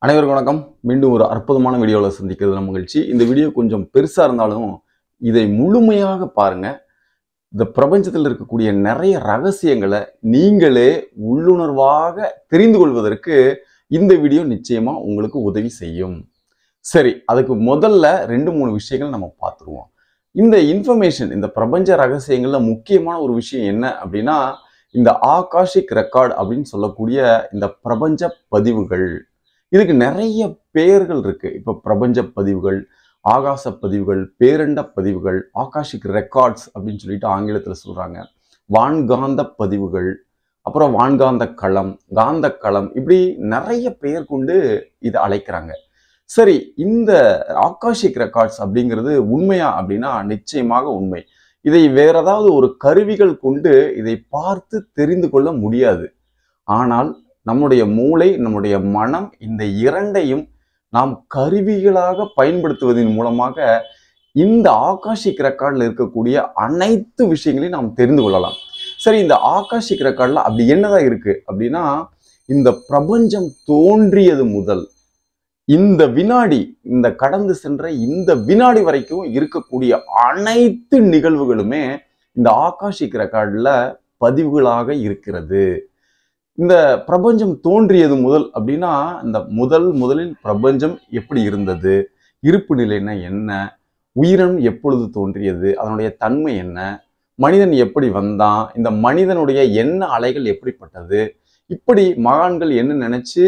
அனைவருக்கும் வணக்கம். மீண்டும் ஒரு அற்புதமான வீடியோவில் சந்திக்கிறது நம்ம மகிழ்ச்சி. இந்த வீடியோ கொஞ்சம் பெருசாக இருந்தாலும் இதை முழுமையாக பாருங்க. இந்த பிரபஞ்சத்தில் இருக்கக்கூடிய நிறைய ரகசியங்களை நீங்களே உள்ளுணர்வாக தெரிந்து கொள்வதற்கு இந்த வீடியோ நிச்சயமா உங்களுக்கு உதவி செய்யும். சரி, அதுக்கு முதல்ல 2-3 விஷயங்கள் நம்ம பார்த்துருவோம். இந்த இன்ஃபர்மேஷன், இந்த பிரபஞ்ச ரகசியங்கள்ல முக்கியமான ஒரு விஷயம் என்ன அப்படின்னா, இந்த ஆகாஷிக் ரெக்கார்ட் அப்படின்னு சொல்லக்கூடிய இந்த பிரபஞ்ச பதிவுகள். இதுக்கு நிறைய பெயர்கள் இருக்கு. இப்போ பிரபஞ்ச பதிவுகள், ஆகாச பதிவுகள், பேரண்ட பதிவுகள், ஆகாஷிக் ரெக்கார்ட்ஸ் அப்படின்னு சொல்லிட்டு ஆங்கிலத்தில் சொல்றாங்க. வான்காந்த பதிவுகள், அப்புறம் வான்காந்த களம், காந்த களம், இப்படி நிறைய பெயர் கொண்டு இதை அழைக்கிறாங்க. சரி, இந்த ஆகாஷிக் ரெக்கார்ட்ஸ் அப்படிங்கிறது உண்மையா அப்படின்னா நிச்சயமாக உண்மை. இதை வேற ஏதாவது ஒரு கருவிகள் கொண்டு இதை பார்த்து தெரிந்து கொள்ள முடியாது. ஆனால் நம்முடைய மூளை, நம்முடைய மனம், இந்த இரண்டையும் நாம் கருவிகளாக பயன்படுத்துவதன் மூலமாக இந்த ஆகாஷிக் ரெக்கார்டில் இருக்கக்கூடிய அனைத்து விஷயங்களையும் நாம் தெரிந்து கொள்ளலாம். சரி, இந்த ஆகாஷிக் ரெக்கார்டில் அப்படி என்னதான் இருக்கு அப்படின்னா, இந்த பிரபஞ்சம் தோன்றியது முதல் இந்த வினாடி, இந்த கடந்து சென்ற இந்த வினாடி வரைக்கும் இருக்கக்கூடிய அனைத்து நிகழ்வுகளுமே இந்த ஆகாஷிக் ரெக்கார்டில் பதிவுகளாக இருக்கிறது. இந்த பிரபஞ்சம் தோன்றியது முதல் அப்படின்னா, இந்த முதலில் பிரபஞ்சம் எப்படி இருந்தது, இருப்பு நிலைன்னா என்ன, உயிரினம் எப்பொழுது தோன்றியது, அதனுடைய தன்மை என்ன, மனிதன் எப்படி வந்தான், இந்த மனிதனுடைய எண்ண அலைகள் எப்படிப்பட்டது, இப்படி மகான்கள் என்ன நினைச்சு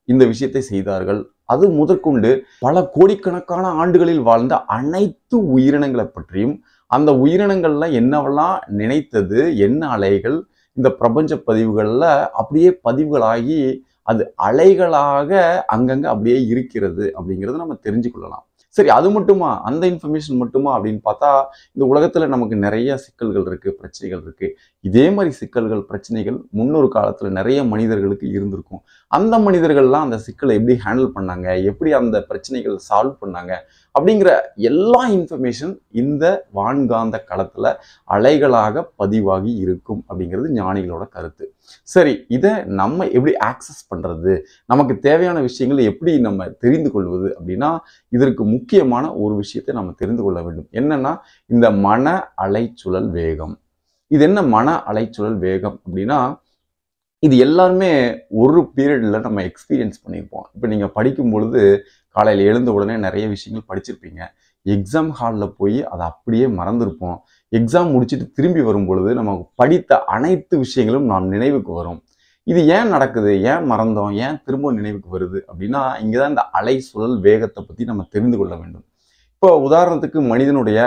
இந்த விஷயத்தை செய்தார்கள், அது முதற்கொண்டு பல கோடிக்கணக்கான ஆண்டுகளில் வாழ்ந்த அனைத்து உயிரினங்களை பற்றியும், அந்த உயிரினங்கள்ல என்னவெல்லாம் நினைத்தது, என்ன அலைகள், இந்த பிரபஞ்ச பதிவுகள்ல அப்படியே பதிவுகளாகி அது அலைகளாக அங்கங்க அப்படியே இருக்கிறது அப்படிங்கிறத நம்ம தெரிஞ்சு கொள்ளலாம். சரி, அது மட்டுமா, அந்த இன்ஃபர்மேஷன் மட்டுமா அப்படின்னு பார்த்தா, இந்த உலகத்துல நமக்கு நிறைய சிக்கல்கள் இருக்கு, பிரச்சனைகள் இருக்கு. இதே மாதிரி சிக்கல்கள், பிரச்சனைகள் முன்னொரு காலத்துல நிறைய மனிதர்களுக்கு இருந்திருக்கும். அந்த மனிதர்கள்லாம் அந்த சிக்கலை எப்படி ஹேண்டில் பண்ணாங்க, எப்படி அந்த பிரச்சனைகள் சால்வ் பண்ணாங்க அப்படிங்கிற எல்லா இன்ஃபர்மேஷன் இந்த வான்காந்த களத்துல அலைகளாக பதிவாகி இருக்கும் அப்படிங்கிறது ஞானிகளோட கருத்து. சரி, இதை நம்ம எப்படி ஆக்சஸ் பண்றது, நமக்கு தேவையான விஷயங்களை எப்படி நம்ம தெரிந்து கொள்வது அப்படின்னா, இதற்கு முக்கியமான ஒரு விஷயத்தை நம்ம தெரிந்து கொள்ள வேண்டும். என்னன்னா, இந்த மன அலைச்சுழல் வேகம். இது என்ன மன அலைச்சுழல் வேகம் அப்படின்னா, இது எல்லாருமே ஒரு பீரியட்ல நம்ம எக்ஸ்பீரியன்ஸ் பண்ணியிருப்போம். இப்போ நீங்க படிக்கும் பொழுது காலையில் எழுந்த உடனே நிறைய விஷயங்கள் படிச்சிருப்பீங்க. எக்ஸாம் ஹாலில் போய் அதை அப்படியே மறந்துருப்போம். எக்ஸாம் முடிச்சுட்டு திரும்பி வரும் பொழுது நமக்கு படித்த அனைத்து விஷயங்களும் நாம் நினைவுக்கு வரும். இது ஏன் நடக்குது, ஏன் மறந்தோம், ஏன் திரும்ப நினைவுக்கு வருது அப்படின்னா, இங்கதான் இந்த அலை சுழல் வேகத்தை பத்தி நம்ம தெரிந்து கொள்ள வேண்டும். இப்போ உதாரணத்துக்கு மனிதனுடைய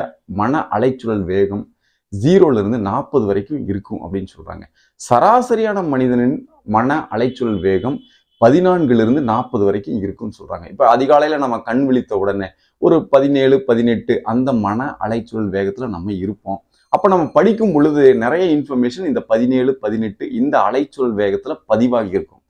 மன அலைச்சுழல் வேகம் 0லிருந்து 40 வரைக்கும் இருக்கும் அப்படின்னு சொல்றாங்க. சராசரியான மனிதனின் மன அலைச்சுழல் வேகம் 14லிருந்து 40 வரைக்கும் இருக்குன்னு சொல்றாங்க. இப்ப அதிகாலையில நம்ம கண் விழித்த உடனே ஒரு 17, 18 அந்த மன அலைச்சுழல் வேகத்துல நம்ம இருப்போம். அப்ப நம்ம படிக்கும் பொழுது நிறைய இன்ஃபர்மேஷன் இந்த 17, 18 இந்த அலைச்சுழல் வேகத்துல பதிவாகி இருக்கும்.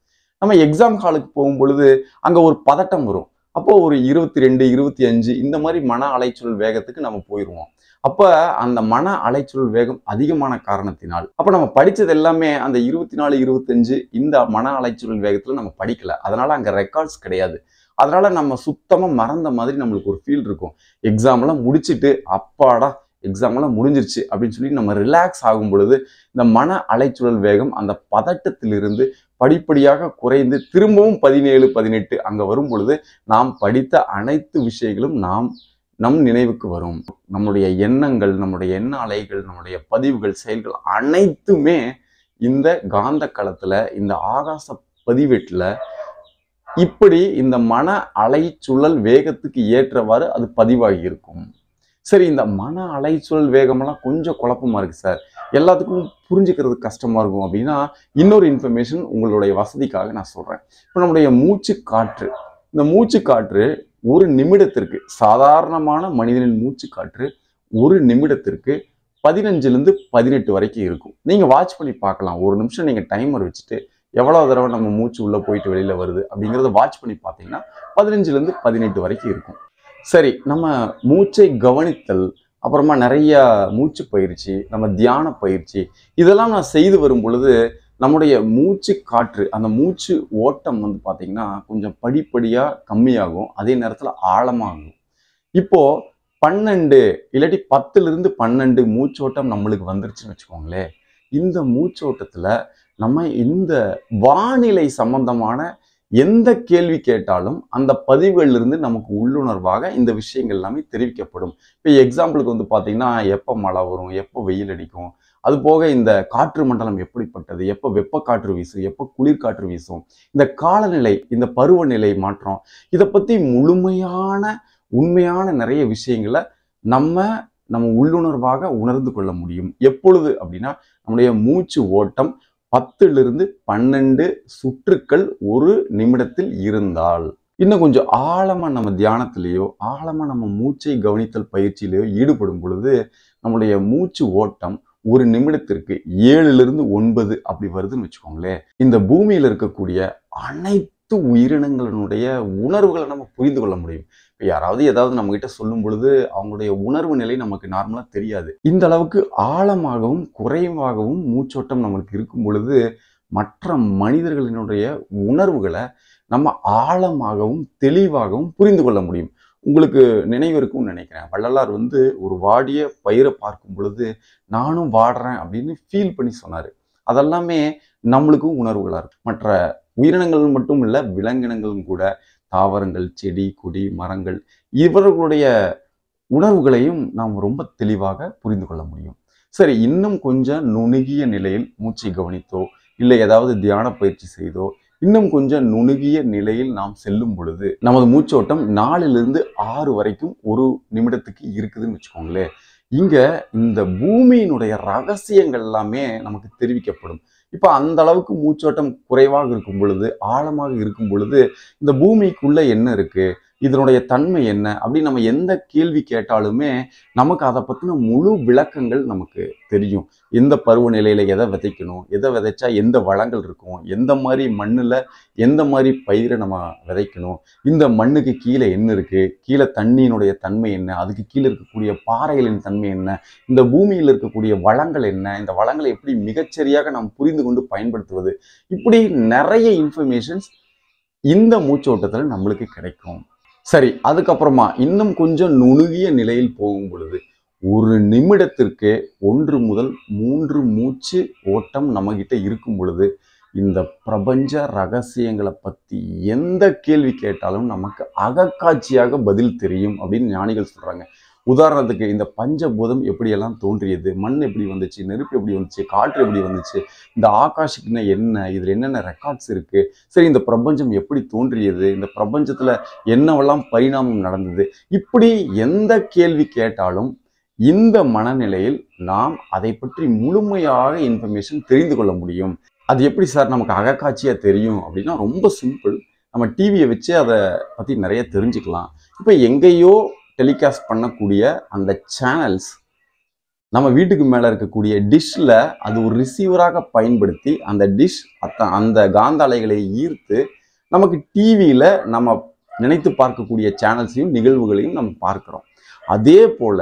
நம்ம எக்ஸாம் ஹாலுக்கு போகும் பொழுது அங்க ஒரு பதட்டம் வரும். அப்போ ஒரு 22, 25 இந்த மாதிரி மன அலைச்சுழல் வேகத்துக்கு நம்ம போயிடுவோம். அப்ப அந்த மன அலைச்சுழல் வேகம் அதிகமான காரணத்தினால், அப்ப நம்ம படிச்சது எல்லாமே அந்த 24, 25 இந்த மன அலைச்சுழல் வேகத்துல நம்ம படிக்கல. அதனால அங்க ரெக்கார்ட்ஸ் கிடையாது. அதனால நம்ம சுத்தமா மறந்த மாதிரி நம்மளுக்கு ஒரு ஃபீல் இருக்கும். எக்ஸாம்லாம் முடிச்சுட்டு அப்பாடா எக்ஸாம்லாம் முடிஞ்சிருச்சு அப்படின்னு சொல்லி நம்ம ரிலாக்ஸ் ஆகும் பொழுது இந்த மன அலைச்சுழல் வேகம் அந்த பதட்டத்திலிருந்து படிப்படியாக குறைந்து திரும்பவும் 17, 18 அங்க வரும் பொழுது நாம் படித்த அனைத்து விஷயங்களும் நம் நினைவுக்கு வரும். நம்முடைய எண்ணங்கள், நம்முடைய எண்ண அலைகள், நம்முடைய பதிவுகள், செயல்கள் அனைத்துமே இந்த காந்த களத்துல, இந்த ஆகாச பதிவேட்டுல இப்படி இந்த மன அலைச்சுழல் வேகத்துக்கு ஏற்றவாறு அது பதிவாகி இருக்கும். சரி, இந்த மன அலைச்சுழல் வேகமெல்லாம் கொஞ்சம் குழப்பமா இருக்கு சார், எல்லாத்துக்கும் புரிஞ்சுக்கிறது கஷ்டமா இருக்கும் அப்படின்னா, இன்னொரு இன்ஃபர்மேஷன் உங்களுடைய வசதிக்காக நான் சொல்றேன். இப்போ நம்முடைய மூச்சு காற்று, இந்த மூச்சு காற்று ஒரு நிமிடத்திற்கு, சாதாரணமான மனிதனின் மூச்சு காற்று ஒரு நிமிடத்திற்கு 15லிருந்து 18 வரைக்கும் இருக்கும். நீங்க வாட்ச் பண்ணி பார்க்கலாம். ஒரு நிமிஷம் நீங்க டைமர் வச்சுட்டு எவ்வளவு தடவை நம்ம மூச்சு உள்ள போயிட்டு வெளியில வருது அப்படிங்கிறத வாட்ச் பண்ணி பார்த்தீங்கன்னா 15லிருந்து 18 வரைக்கும் இருக்கும். சரி, நம்ம மூச்சை கவனித்தல், அப்புறமா நிறைய மூச்சு பயிற்சி, நம்ம தியான பயிற்சி இதெல்லாம் நான் செய்து வரும் பொழுது நம்முடைய மூச்சு காற்று அந்த மூச்சு ஓட்டம் வந்து பார்த்தீங்கன்னா கொஞ்சம் படிப்படியாக கம்மியாகும், அதே நேரத்தில் ஆழமாகும். இப்போ 12 இல்லாட்டி 10லிருந்து 12 மூச்சோட்டம் நம்மளுக்கு வந்துருச்சுன்னு வச்சுக்கோங்களேன். இந்த மூச்சோட்டத்துல நம்ம இந்த வானிலை சம்பந்தமான எந்த கேள்வி கேட்டாலும் அந்த பதிவுகளிலிருந்து நமக்கு உள்ளுணர்வாக இந்த விஷயங்கள் எல்லாமே தெரிவிக்கப்படும். இப்போ எக்ஸாம்பிளுக்கு வந்து பார்த்தீங்கன்னா, எப்போ மழை வரும், எப்போ வெயில் அடிக்கும், அது போக இந்த காற்று மண்டலம் எப்படிப்பட்டது, எப்போ வெப்ப காற்று வீசும், எப்போ குளிர்காற்று வீசும், இந்த காலநிலை, இந்த பருவநிலை மாற்றம், இதை பற்றி முழுமையான உண்மையான நிறைய விஷயங்களை நம்ம உள்ளுணர்வாக உணர்ந்து கொள்ள முடியும். எப்பொழுது அப்படின்னா, நம்முடைய மூச்சு ஓட்டம் 10லிருந்து 12 சுற்றுக்கள் ஒரு நிமிடத்தில் இருந்தால். இன்னும் கொஞ்சம் ஆழமா நம்ம தியானத்திலேயோ, ஆழமா நம்ம மூச்சை கவனித்தல் பயிற்சியிலேயோ ஈடுபடும் பொழுது நம்முடைய மூச்சு ஓட்டம் ஒரு நிமிடத்திற்கு 7லிருந்து 9 அப்படி வருதுன்னு வச்சுக்கோங்களேன். இந்த பூமியில் இருக்கக்கூடிய அனைத்து உயிரினங்களினுடைய உணர்வுகளை நம்ம புரிந்து கொள்ள முடியும். இப்போ யாராவது ஏதாவது நம்ம கிட்ட சொல்லும் பொழுது அவங்களுடைய உணர்வு நிலை நமக்கு நார்மலா தெரியாது. இந்த அளவுக்கு ஆழமாகவும் குறைவாகவும் மூச்சோட்டம் நமக்கு இருக்கும் பொழுது மற்ற மனிதர்களினுடைய உணர்வுகளை நம்ம ஆழமாகவும் தெளிவாகவும் புரிந்து கொள்ள முடியும். உங்களுக்கு நினைவிருக்கும்னு நினைக்கிறேன். வள்ளலார் வந்து ஒரு வாடிய பயிரை பார்க்கும் பொழுது நானும் வாடுறேன் அப்படின்னு ஃபீல் பண்ணி சொன்னாரு. அதெல்லாமே நம்மளுக்கும் உணர்வுகளா இருக்கு. மற்ற உயிரினங்கள் மட்டும் இல்ல, விலங்கினங்களும் கூட, தாவரங்கள், செடி, கொடி, மரங்கள், இவர்களுடைய உணர்வுகளையும் நாம் ரொம்ப தெளிவாக புரிந்து கொள்ள முடியும். சரி, இன்னும் கொஞ்சம் நுணுகிய நிலையில் மூச்சை கவனித்தோ இல்லை ஏதாவது தியான பயிற்சி செய்தோ இன்னும் கொஞ்சம் நுணுகிய நிலையில் நாம் செல்லும் பொழுது நமது மூச்சோட்டம் 4லிருந்து 6 வரைக்கும் ஒரு நிமிடத்துக்கு இருக்குதுன்னு வச்சுக்கோங்களேன். இங்க இந்த பூமியினுடைய ரகசியங்கள் எல்லாமே நமக்கு தெரிவிக்கப்படும். இப்ப அந்த அளவுக்கு மூச்சோட்டம் குறைவாக இருக்கும் பொழுது, ஆழமாக இருக்கும் பொழுது, இந்த பூமிக்குள்ள என்ன இருக்கு, இதனுடைய தன்மை என்ன அப்படி நம்ம எந்த கேள்வி கேட்டாலுமே நமக்கு அதை பத்தின முழு விளக்கங்கள் நமக்கு தெரியும். எந்த பருவநிலையில எதை விதைக்கணும், எதை விதைச்சா எந்த வளங்கள் இருக்கும், எந்த மாதிரி மண்ணுல எந்த மாதிரி பயிரை நம்ம விதைக்கணும், இந்த மண்ணுக்கு கீழே என்ன இருக்கு, கீழே தண்ணியினுடைய தன்மை என்ன, அதுக்கு கீழே இருக்கக்கூடிய பாறைகளின் தன்மை என்ன, இந்த பூமியில் இருக்கக்கூடிய வளங்கள் என்ன, இந்த வளங்களை எப்படி மிகச்சரியாக நாம் புரிந்து கொண்டு பயன்படுத்துவது, இப்படி நிறைய இன்ஃபர்மேஷன்ஸ் இந்த மூச்சோட்டத்தில் நம்மளுக்கு கிடைக்கும். சரி, அதுக்கப்புறமா இன்னும் கொஞ்சம் நுணுகிய நிலையில் போகும் பொழுது ஒரு நிமிடத்திற்கு 1 முதல் 3 மூச்சு ஓட்டம் நம்ம கிட்ட இருக்கும் பொழுது இந்த பிரபஞ்ச ரகசியங்களை பத்தி எந்த கேள்வி கேட்டாலும் நமக்கு அகக்காட்சியாக பதில் தெரியும் அப்படின்னு ஞானிகள் சொல்றாங்க. உதாரணத்துக்கு இந்த பஞ்சபூதம் எப்படியெல்லாம் தோன்றியது, மண் எப்படி வந்துச்சு, நெருப்பு எப்படி வந்துச்சு, காற்று எப்படி வந்துச்சு, இந்த ஆகாஷிக்னா என்ன, இதுல என்னென்ன ரெக்கார்ட்ஸ் இருக்கு, சரி இந்த பிரபஞ்சம் எப்படி தோன்றியது, இந்த பிரபஞ்சத்துல என்னவெல்லாம் பரிணாமம் நடந்தது, இப்படி எந்த கேள்வி கேட்டாலும் இந்த மனநிலையில் நாம் அதை பற்றி முழுமையாக இன்ஃபர்மேஷன் தெரிந்து கொள்ள முடியும். அது எப்படி சார் நமக்கு அகக்காட்சியா தெரியும் அப்படின்னா ரொம்ப சிம்பிள். நம்ம டிவியை வச்சு அதை பத்தி நிறைய தெரிஞ்சுக்கலாம். இப்போ எங்கேயோ டெலிகாஸ்ட் பண்ணக்கூடிய அந்த சேனல்ஸ் நம்ம வீட்டுக்கு மேலே இருக்கக்கூடிய டிஷ்ல அது ஒரு ரிசீவராக பயன்படுத்தி அந்த டிஷ் அந்த காந்த அலைகளை ஈர்த்து நமக்கு டிவியில நம்ம நினைத்து பார்க்கக்கூடிய சேனல்ஸையும் நிகழ்வுகளையும் நம்ம பார்க்கிறோம். அதே போல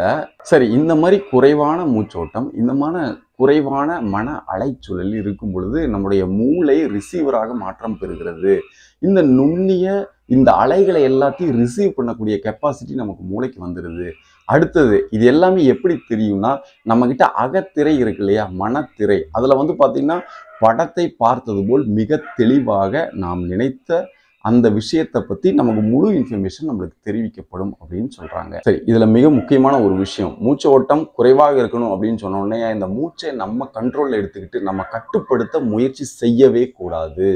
சரி, இந்த மாதிரி குறைவான மூச்சோட்டம், இந்த மாதிரி குறைவான மன அலைச்சூழலில் இருக்கும் பொழுது நம்முடைய மூளை ரிசீவராக மாற்றம் பெறுகிறது. இந்த நுண்ணிய இந்த அலைகளை எல்லாத்தையும் ரிசீவ் பண்ணக்கூடிய கெப்பாசிட்டி நமக்கு மூளைக்கு வந்துடுது. அடுத்தது இது எல்லாமே எப்படி தெரியும்னா, நம்ம கிட்ட அகத்திரை இருக்கு இல்லையா, மனத்திரை, அதுல வந்து பாத்தீங்கன்னா படத்தை பார்த்தது போல் மிக தெளிவாக நாம் நினைத்த அந்த விஷயத்தை பத்தி நமக்கு முழு இன்ஃபர்மேஷன் நம்மளுக்கு தெரிவிக்கப்படும் அப்படின்னு சொல்றாங்க. சரி, இதுல மிக முக்கியமான ஒரு விஷயம், மூச்சு ஓட்டம் குறைவாக இருக்கணும் அப்படின்னு சொன்ன உடனே இந்த மூச்சை நம்ம கண்ட்ரோல்ல எடுத்துக்கிட்டு நம்ம கட்டுப்படுத்த முயற்சி செய்யவே கூடாது.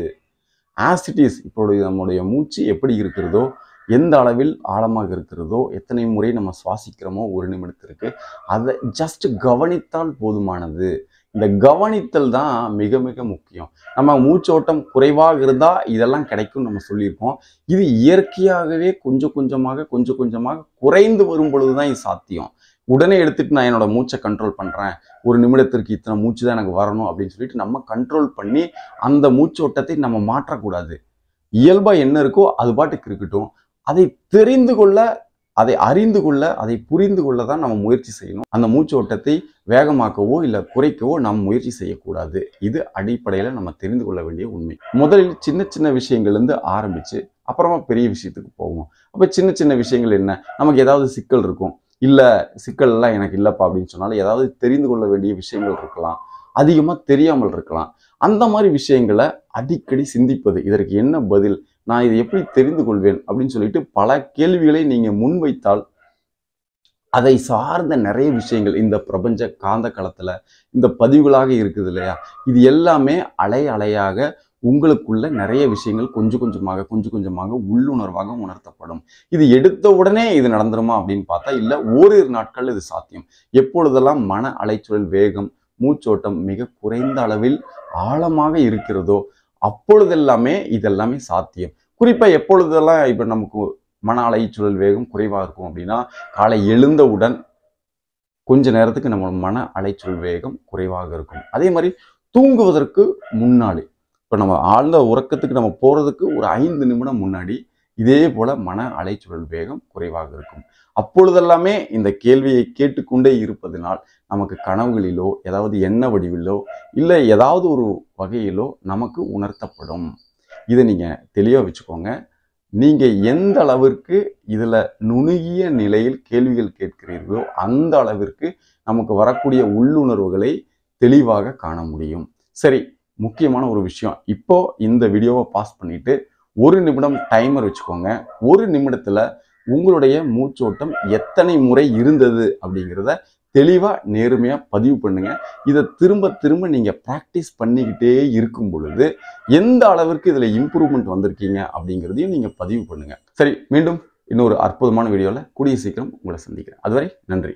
ஆஸ் இட் இஸ் இப்போது நம்முடைய மூச்சு எப்படி இருக்கிறதோ, எந்த அளவில் ஆழமாக இருக்கிறதோ, எத்தனை முறை நம்ம சுவாசிக்கிறோமோ ஒரு நிமிடத்திற்கு, அதை ஜஸ்ட் கவனித்தால் போதுமானது. இந்த கவனித்தல் தான் மிக மிக முக்கியம். நம்ம மூச்சோட்டம் குறைவாக இருந்தால் இதெல்லாம் கிடைக்கும் நம்ம சொல்லியிருக்கோம். இது இயற்கையாகவே கொஞ்சம் கொஞ்சமாக குறைந்து வரும் பொழுது தான் இது சாத்தியம். உடனே எடுத்துட்டு நான் என்னோட மூச்சை கண்ட்ரோல் பண்ணுறேன், ஒரு நிமிடத்திற்கு இத்தனை மூச்சு தான் எனக்கு வரணும் அப்படின்னு சொல்லிட்டு நம்ம கண்ட்ரோல் பண்ணி அந்த மூச்சோட்டத்தை நம்ம மாற்றக்கூடாது. இயல்பாக என்ன இருக்கோ அது பாட்டுக்கு இருக்கட்டும். அதை தெரிந்து கொள்ள அதை அறிந்து கொள்ள, அதை புரிந்து கொள்ள தான் நம்ம முயற்சி செய்யணும். அந்த மூச்சு ஓட்டத்தை வேகமாக்கவோ இல்லை குறைக்கவோ நாம் முயற்சி செய்யக்கூடாது. இது அடிப்படையில் நம்ம தெரிந்து கொள்ள வேண்டிய உண்மை. முதலில் சின்ன சின்ன விஷயங்கள்லேருந்து ஆரம்பித்து அப்புறமா பெரிய விஷயத்துக்கு போவோம். அப்போ சின்ன சின்ன விஷயங்கள் என்ன, நமக்கு ஏதாவது சிக்கல் இருக்கும், இல்லை சிக்கல்லாம் எனக்கு இல்லைப்பா அப்படின்னு சொன்னாலும் ஏதாவது தெரிந்து கொள்ள வேண்டிய விஷயங்கள் இருக்கலாம், அதிகமாக தெரியாமல் இருக்கலாம். அந்த மாதிரி விஷயங்களை அடிக்கடி சிந்திப்பது, இதற்கு என்ன பதில், நான் இதை எப்படி தெரிந்து கொள்வேன் அப்படின்னு சொல்லிட்டு பல கேள்விகளை நீங்கள் முன்வைத்தால் அதை சார்ந்த நிறைய விஷயங்கள் இந்த பிரபஞ்ச காந்த களத்தில் இந்த பதிவுகளாக இருக்குது இல்லையா, இது எல்லாமே அலை அலையாக உங்களுக்குள்ள நிறைய விஷயங்கள் கொஞ்சம் கொஞ்சமாக உள்ளுணர்வாக உணர்த்தப்படும். இது எடுத்த உடனே இது நடந்துருமா அப்படின்னு பார்த்தா இல்லை, ஓரிரு நாட்கள் இது சாத்தியம். எப்பொழுதெல்லாம் மன அலைச்சூழல் வேகம் மூச்சோட்டம் மிக குறைந்த அளவில் ஆழமாக இருக்கிறதோ அப்பொழுதெல்லாமே இதெல்லாமே சாத்தியம். குறிப்பாக எப்பொழுதெல்லாம் இப்போ நமக்கு மன அலைச்சூழல் வேகம் குறைவாக இருக்கும் அப்படின்னா, காலை எழுந்தவுடன் கொஞ்ச நேரத்துக்கு நம்ம மன அலைச்சூழல் வேகம் குறைவாக இருக்கும். அதே மாதிரி தூங்குவதற்கு முன்னாடி, இப்போ நம்ம ஆழ்ந்த உறக்கத்துக்கு நம்ம போகிறதுக்கு ஒரு 5 நிமிடம் முன்னாடி இதே போல் மன அலைச்சூழல் வேகம் குறைவாக இருக்கும். அப்பொழுதெல்லாமே இந்த கேள்வியை கேட்டுக்கொண்டே இருப்பதனால் நமக்கு கனவுகளிலோ ஏதாவது எண்ண வடிவிலோ இல்லை ஏதாவது ஒரு வகையிலோ நமக்கு உணர்த்தப்படும். இதை நீங்கள் தெளிவாக வச்சுக்கோங்க. நீங்கள் எந்த அளவிற்கு இதில் நுணுகிய நிலையில் கேள்விகள் கேட்கிறீர்களோ அந்த அளவிற்கு நமக்கு வரக்கூடிய உள்ளுணர்வுகளை தெளிவாக காண முடியும். சரி, முக்கியமான ஒரு விஷயம், இப்போ இந்த வீடியோவை பாஸ் பண்ணிட்டு 1 நிமிடம் டைமர் வச்சுக்கோங்க. 1 நிமிடத்தில் உங்களுடைய மூச்சோட்டம் எத்தனை முறை இருந்தது அப்படிங்கிறத தெளிவாக நேர்மையாக பதிவு பண்ணுங்க. இதை திரும்ப திரும்ப நீங்கள் ப்ராக்டிஸ் பண்ணிக்கிட்டே இருக்கும் பொழுது எந்த அளவிற்கு இதில் இம்ப்ரூவ்மெண்ட் வந்திருக்கீங்க அப்படிங்கிறதையும் நீங்கள் பதிவு பண்ணுங்க. சரி, மீண்டும் இன்னொரு அற்புதமான வீடியோவில் கூடிய சீக்கிரம் உங்களை சந்திக்கிறேன். அதுவரை நன்றி.